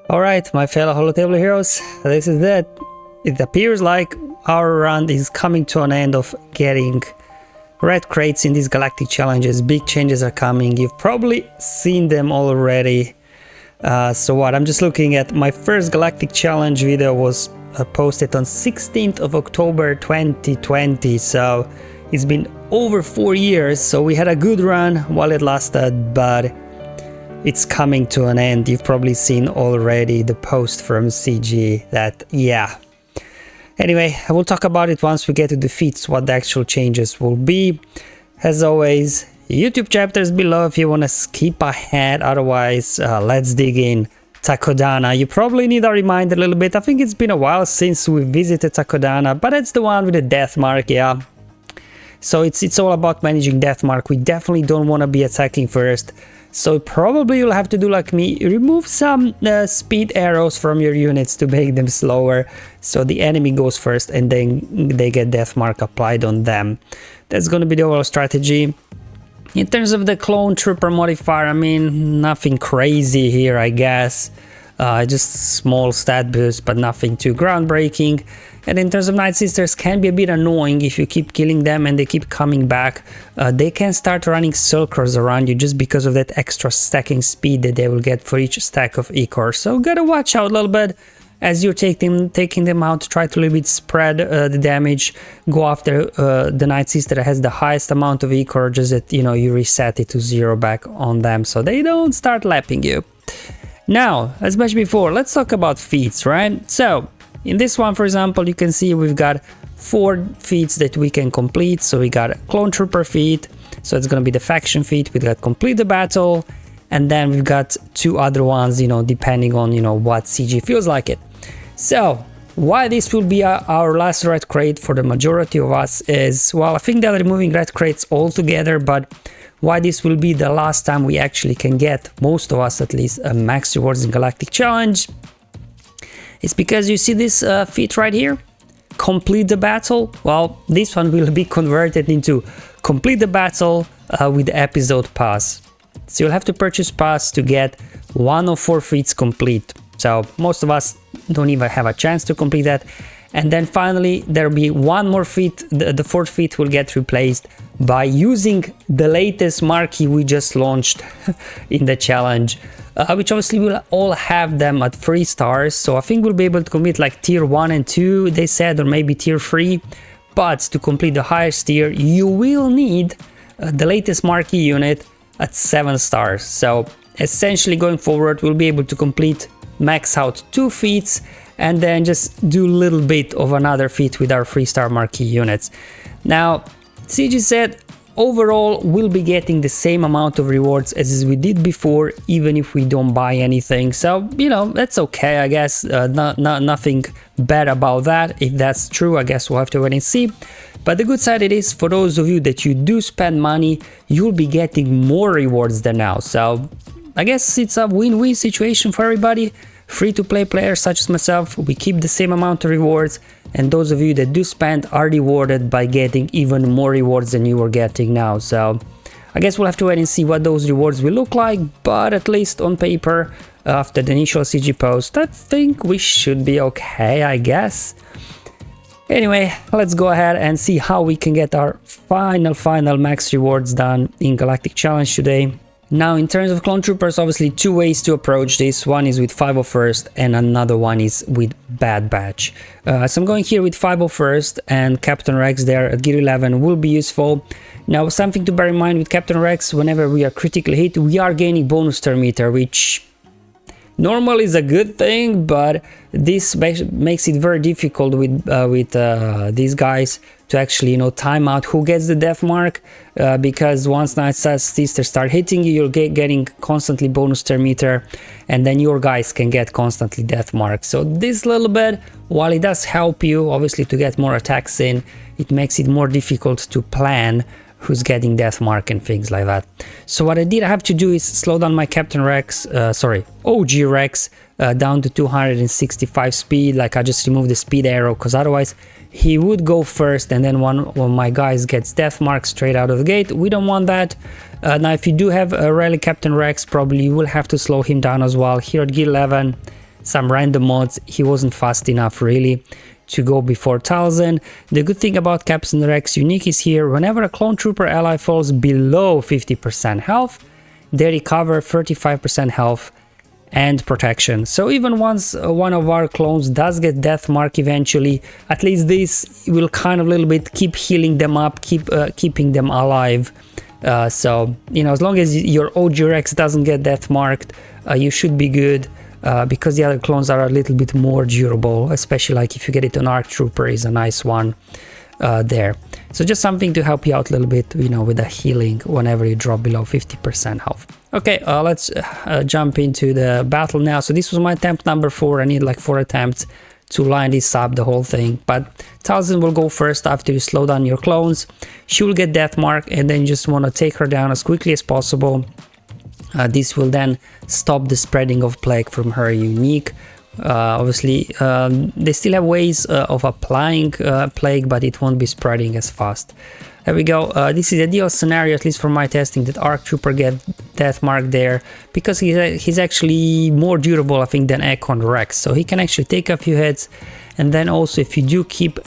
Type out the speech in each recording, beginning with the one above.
Alright, my fellow Holotable heroes, this is it. It appears like our run is coming to an end of getting red crates in these galactic challenges. Big changes are coming. You've probably seen them already. So what, I'm just looking at my first galactic challenge video was posted on 16th of October 2020. So it's been over 4 years. So we had a good run while it lasted, but it's coming to an end. You've probably seen already the post from CG that, yeah. Anyway, I will talk about it once we get to defeats, what the actual changes will be. As always, YouTube chapters below if you want to skip ahead. Otherwise, let's dig in. Takodana, you probably need a reminder a little bit. I think it's been a while since we visited Takodana, but it's the one with the death mark, yeah. So it's all about managing death mark. We definitely don't want to be attacking first. So probably you'll have to do like me, remove some speed arrows from your units to make them slower. So the enemy goes first and then they get death mark applied on them. That's going to be the overall strategy. In terms of the clone trooper modifier, I mean, nothing crazy here, I guess. Just small stat boost, but nothing too groundbreaking. And in terms of Nightsisters, can be a bit annoying if you keep killing them and they keep coming back. They can start running circles around you just because of that extra stacking speed that they will get for each stack of Ecor. So gotta watch out a little bit as you're taking them out. Try to a little bit spread the damage. Go after the Nightsister that has the highest amount of Ecor, just that, you know, you reset it to 0 back on them so they don't start lapping you. Now, as mentioned before, let's talk about feats, right? So in this one, for example, you can see we've got 4 feats that we can complete. So we got a clone trooper feat, so it's going to be the faction feat. We got complete the battle, and then we've got 2 other ones, you know, depending on, you know, what CG feels like it. So why this will be our last red crate for the majority of us is, well, I think they're removing red crates altogether, but why this will be the last time we actually can get, most of us at least, a max rewards in Galactic Challenge. It's because you see this feat right here, complete the battle. Well, this one will be converted into complete the battle with the episode pass. So you'll have to purchase pass to get 1 of 4 feats complete. So most of us don't even have a chance to complete that. And then finally there'll be 1 more feat. The 4th feat will get replaced by using the latest marquee we just launched in the challenge. Which obviously will all have them at 3 stars, so I think we'll be able to complete like tier 1 and 2, they said, or maybe tier 3. But to complete the highest tier, you will need the latest marquee unit at 7 stars. So essentially going forward, we'll be able to complete, max out 2 feats, and then just do a little bit of another feat with our 3-star marquee units. Now, CG said, overall, we'll be getting the same amount of rewards as we did before, even if we don't buy anything. So, you know, that's okay, I guess. Nothing bad about that. If that's true, I guess we'll have to wait and see. But the good side it is, for those of you that you do spend money, you'll be getting more rewards than now. So, I guess it's a win-win situation for everybody. Free-to-play players such as myself, we keep the same amount of rewards, and those of you that do spend are rewarded by getting even more rewards than you are getting now. So I guess we'll have to wait and see what those rewards will look like, but at least on paper, after the initial CG post, I think we should be okay, I guess. Anyway, let's go ahead and see how we can get our final max rewards done in Galactic Challenge today. Now, in terms of clone troopers, obviously 2 ways to approach this. One is with 501st and another one is with Bad Batch. So I'm going here with 501st, and Captain Rex there at gear 11 will be useful. Now, something to bear in mind with Captain Rex, whenever we are critically hit, we are gaining bonus turn meter, which normally is a good thing, but this makes it very difficult with these guys to actually, you know, time out who gets the death mark, because once Nightsisters start hitting you, you're getting constantly bonus turn meter, and then your guys can get constantly death mark. So this little bit, while it does help you obviously to get more attacks in, it makes it more difficult to plan who's getting death mark and things like that. So what I did have to do is slow down my Captain Rex, OG Rex, down to 265 speed. Like, I just removed the speed arrow because otherwise he would go first, and then one of my guys gets death mark straight out of the gate. We don't want that. Now, if you do have a rally Captain Rex, probably you will have to slow him down as well. Here at gear 11, some random mods, he wasn't fast enough really to go before 1000. The good thing about Captain Rex unique is here, whenever a clone trooper ally falls below 50% health, they recover 35% health and protection. So even once one of our clones does get death mark eventually, at least this will kind of a little bit keep healing them up, keeping them alive. So, you know, as long as your OG Rex doesn't get death marked, you should be good, because the other clones are a little bit more durable, especially like if you get it on ARC Trooper is a nice one there. So just something to help you out a little bit, you know, with the healing whenever you drop below 50% health. Okay, let's jump into the battle now. So this was my attempt number 4. I need like 4 attempts to line this up, the whole thing. But 1000 will go first after you slow down your clones. She will get death mark, and then you just want to take her down as quickly as possible. This will then stop the spreading of plague from her unique. Obviously, they still have ways of applying plague, but it won't be spreading as fast. There we go. This is the ideal scenario, at least for my testing, that ARC Trooper get death mark there, because he's actually more durable, I think, than Econ Rex. So he can actually take a few hits, and then also if you do keep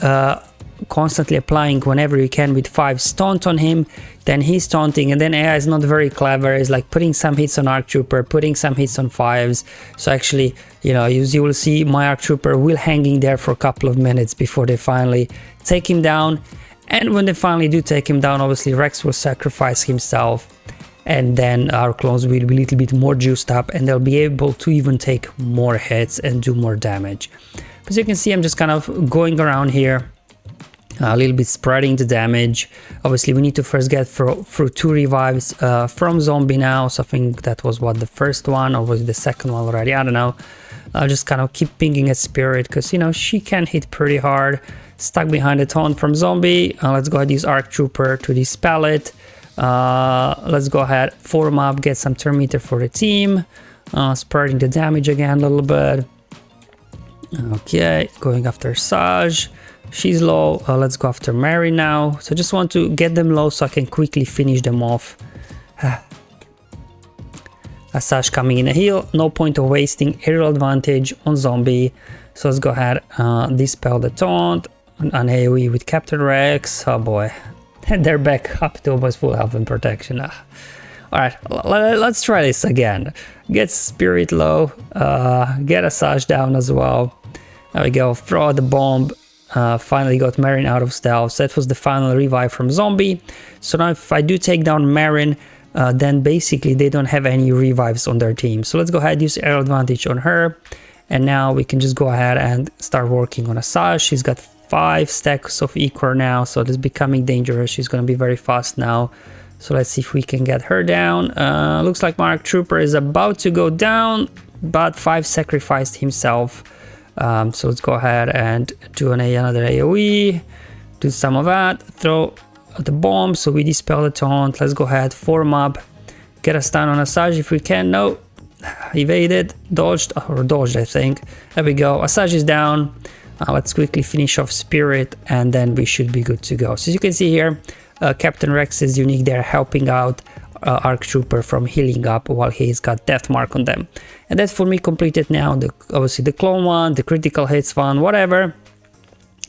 constantly applying whenever you can with 5 stunt on him, then he's taunting, and then AI is not very clever. It's like putting some hits on ARC Trooper, putting some hits on 5s. So actually, you know, you will see my ARC Trooper will hanging there for a couple of minutes before they finally take him down. And when they finally do take him down, obviously Rex will sacrifice himself, and then our clones will be a little bit more juiced up, and they'll be able to even take more hits and do more damage. As you can see, I'm just kind of going around here, a little bit spreading the damage. Obviously, we need to first get through 2 revives from zombie now. So I think that was what, the first one, or was it the second one already? I don't know. I'll just kind of keep pinging at Spirit, because, you know, she can hit pretty hard. Stuck behind the taunt from zombie. Let's go ahead and use ARC Trooper to dispel it. Let's go ahead, form up, get some turn meter for the team. Spreading the damage again a little bit. Okay, going after Saj. She's low. Let's go after Mary now. So just want to get them low so I can quickly finish them off. Saj coming in a heal. No point of wasting aerial advantage on zombie. So let's go ahead, dispel the taunt. An AoE with Captain Rex. Oh boy. And they're back up to almost full health and protection. Alright, let's try this again. Get Spirit low. Get a Saj down as well. There we go. Throw out the bomb. Finally got Marin out of stealth. So that was the final revive from zombie. So now if I do take down Marin, then basically they don't have any revives on their team. So let's go ahead and use air advantage on her. And now we can just go ahead and start working on Asajj. She's got 5 stacks of Equor now, so it is becoming dangerous. She's going to be very fast now. So let's see if we can get her down. Looks like Mark Trooper is about to go down, but 5 sacrificed himself. So let's go ahead and do another AoE, do some of that, throw the bomb, so we dispel the taunt. Let's go ahead, form up, get a stun on Asajj if we can. No, evaded, dodged, I think. There we go, Asajj is down. Let's quickly finish off Spirit, and then we should be good to go. So as you can see here, Captain Rex is unique there, helping out ARC Trooper from healing up while he's got death mark on them. And that's for me completed now. Obviously the clone one, the critical hits one, whatever.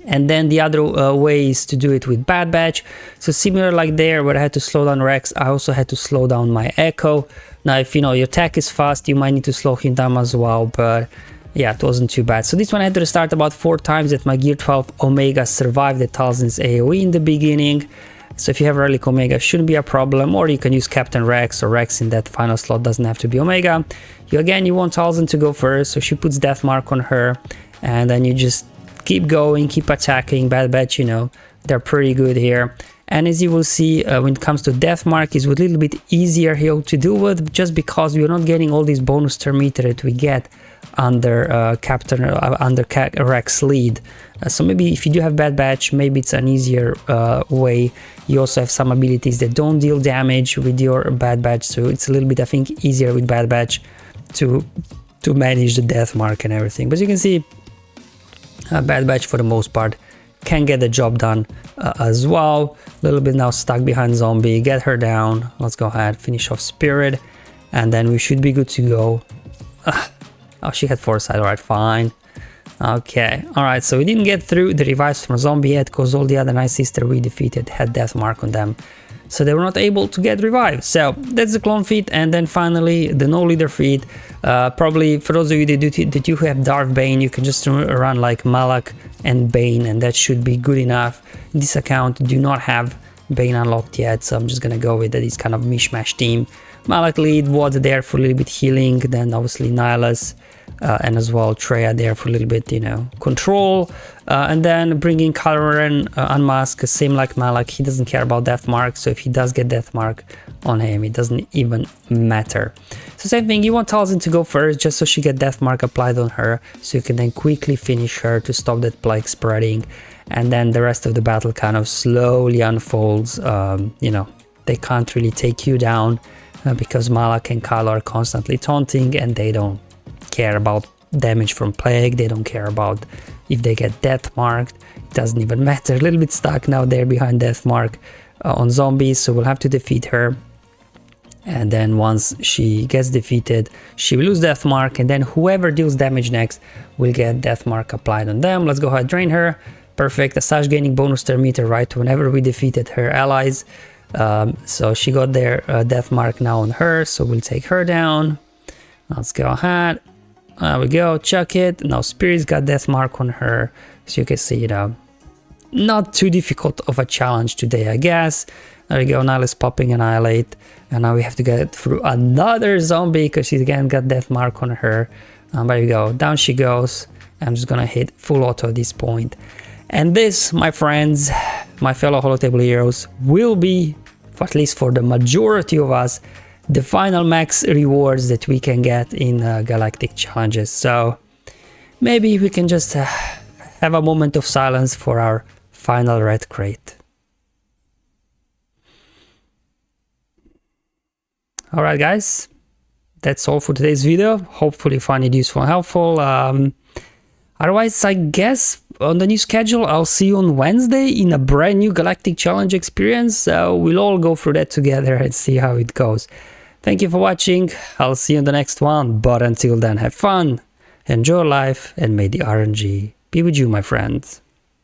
And then the other way is to do it with Bad Batch. So similar like there, where I had to slow down Rex, I also had to slow down my Echo. Now if you know your attack is fast, you might need to slow him down as well, but yeah, it wasn't too bad. So this one I had to restart about 4 times that my Gear 12 Omega survived the Talzin's AoE in the beginning. So if you have Relic Omega, it shouldn't be a problem, or you can use Captain Rex or Rex in that final slot, doesn't have to be Omega. You want Talzin to go first, so she puts Death Mark on her, and then you just keep going, keep attacking. Bad Batch, you know, they're pretty good here. And as you will see, when it comes to Death Mark, is a little bit easier here to deal with, just because we're not getting all these bonus turn meter that we get under under Rex lead. So maybe if you do have Bad Batch, maybe it's an easier way. You also have some abilities that don't deal damage with your Bad Batch, so it's a little bit, I think, easier with Bad Batch to manage the Death Mark and everything. But you can see, Bad Batch for the most part can get the job done as well. A little bit now stuck behind zombie. Get her down. Let's go ahead, finish off Spirit, and then we should be good to go. Oh, she had foresight. All right, fine. Okay, all right, so we didn't get through the revives from zombie yet because all the other Nightsisters we defeated had death mark on them. So they were not able to get revived. So that's the clone feat, and then finally the no leader feat. Probably for those of you that you have Darth Bane, you can just run like Malak and Bane, and that should be good enough. This account do not have Bane unlocked yet, so I'm just gonna go with this kind of mishmash team. Malak lead, was there for a little bit healing, then obviously Nihilus, and as well Treya there for a little bit, you know, control, and then bringing Kylo unmask, same like Malak. He doesn't care about death mark, so if he does get death mark on him, it doesn't even matter. So same thing, you want Talzin to go first just so she get death mark applied on her, so you can then quickly finish her to stop that plague spreading, and then the rest of the battle kind of slowly unfolds. You know, they can't really take you down because Malak and Kylo are constantly taunting, and they don't care about damage from plague, they don't care about if they get death marked, it doesn't even matter. A little bit stuck now there behind death mark on zombies, so we'll have to defeat her, and then once she gets defeated she will lose death mark, and then whoever deals damage next will get death mark applied on them. Let's go ahead, drain her. Perfect. Asajj gaining bonus turn meter right whenever we defeated her allies, so she got their death mark now on her, so we'll take her down. Let's go ahead. There we go, chuck it. Now Spirit's got death mark on her, so you can see, you know, not too difficult of a challenge today, I guess. There we go, Nihilus popping Annihilate, and now we have to get through another zombie because she again got death mark on her. There you go, down she goes. I'm just gonna hit full auto at this point. And this, my friends, my fellow Holotable heroes, will be, at least for the majority of us, the final max rewards that we can get in Galactic challenges. So maybe we can just have a moment of silence for our final red crate. Alright guys, that's all for today's video. Hopefully you find it useful and helpful. Otherwise, I guess on the new schedule I'll see you on Wednesday in a brand new Galactic challenge experience. So we'll all go through that together and see how it goes. Thank you for watching, I'll see you in the next one, but until then have fun, enjoy life, and may the RNG be with you, my friends.